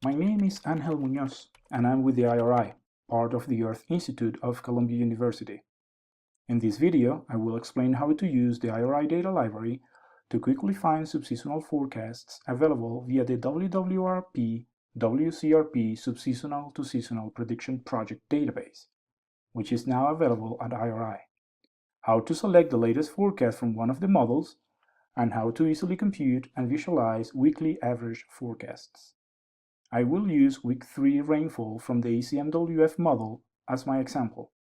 My name is Angel Muñoz, and I'm with the IRI, part of the Earth Institute of Columbia University. In this video, I will explain how to use the IRI Data Library to quickly find subseasonal forecasts available via the WWRP WCRP Subseasonal to Seasonal Prediction Project database, which is now available at IRI, how to select the latest forecast from one of the models, and how to easily compute and visualize weekly average forecasts. I will use week 3 rainfall from the ECMWF model as my example.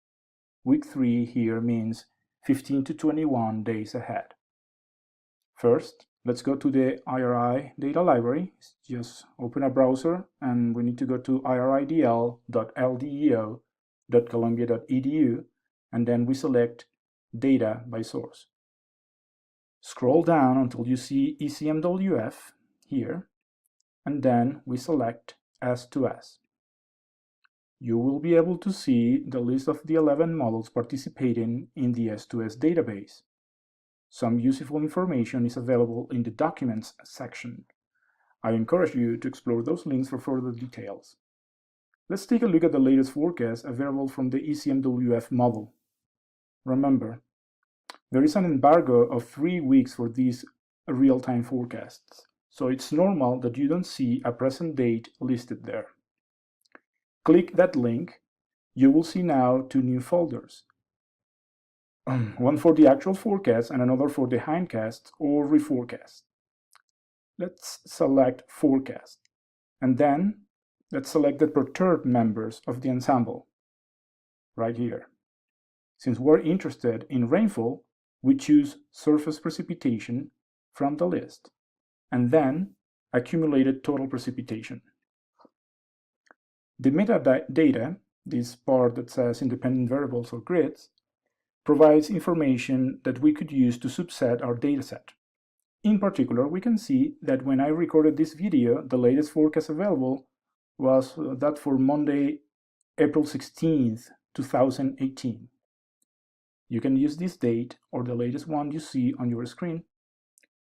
Week 3 here means 15 to 21 days ahead. First, let's go to the IRI Data Library. Just open a browser and we need to go to iridl.ldeo.columbia.edu, and then we select Data by Source. Scroll down until you see ECMWF here, and then we select S2S. You will be able to see the list of the 11 models participating in the S2S database. Some useful information is available in the Documents section. I encourage you to explore those links for further details. Let's take a look at the latest forecast available from the ECMWF model. Remember, there is an embargo of 3 weeks for these real-time forecasts, so it's normal that you don't see a present date listed there. Click that link. You will see now 2 new folders. One for the actual forecast and another for the hindcast or reforecast. Let's select forecast, and then let's select the perturbed members of the ensemble right here. Since we're interested in rainfall, we choose surface precipitation from the list, and then accumulated total precipitation. The metadata, this part that says independent variables or grids, provides information that we could use to subset our dataset. In particular, we can see that when I recorded this video, the latest forecast available was that for Monday, April 16th, 2018. You can use this date or the latest one you see on your screen.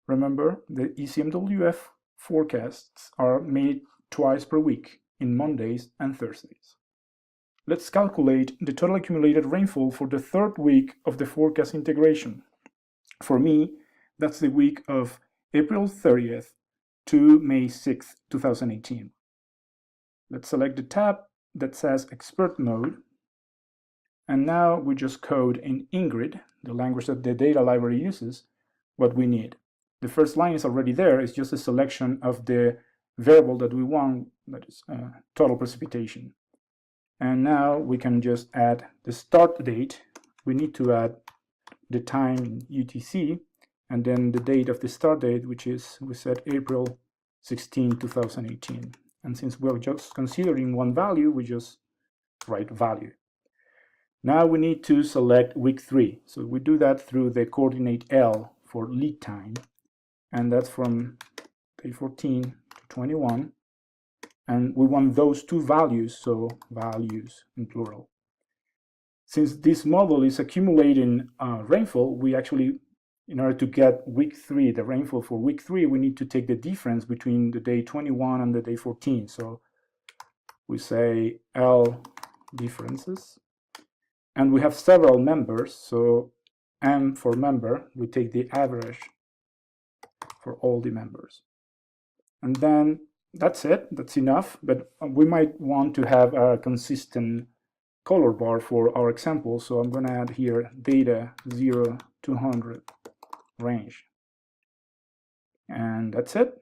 Remember, the ECMWF forecasts are made twice per week, in Mondays and Thursdays. Let's calculate the total accumulated rainfall for the 3rd week of the forecast integration. For me, that's the week of April 30th to May 6th, 2018. Let's select the tab that says Expert Mode, and now we just code in Ingrid, the language that the data library uses, what we need. The first line is already there. It's just a selection of the variable that we want, that is total precipitation. And now we can just add the start date. We need to add the time in UTC, and then the date of the start date, which is, we said, April 16, 2018. And since we're just considering one value, we just write value. Now we need to select week 3. So we do that through the coordinate L for lead time, and that's from day 14 to 21. And we want those 2 values, so values in plural. Since this model is accumulating rainfall, we actually, in order to get week 3, the rainfall for week 3, we need to take the difference between the day 21 and the day 14. So we say L differences. And we have several members, so M for member, we take the average for all the members. And then that's it, that's enough, but we might want to have a consistent color bar for our example, so I'm going to add here data 0 to 100 range. And that's it.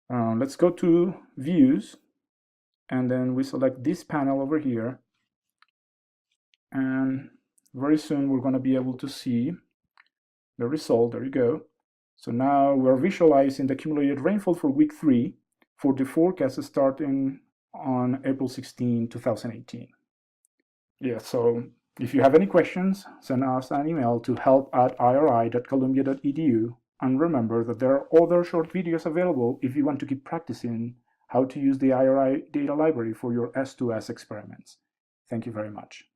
Let's go to views, and then we select this panel over here, and very soon we're going to be able to see the result. There you go. So now we're visualizing the accumulated rainfall for week 3 for the forecast starting on April 16, 2018. Yeah, so if you have any questions, send us an email to help@iri.columbia.edu, and remember that there are other short videos available if you want to keep practicing how to use the IRI Data Library for your S2S experiments. Thank you very much.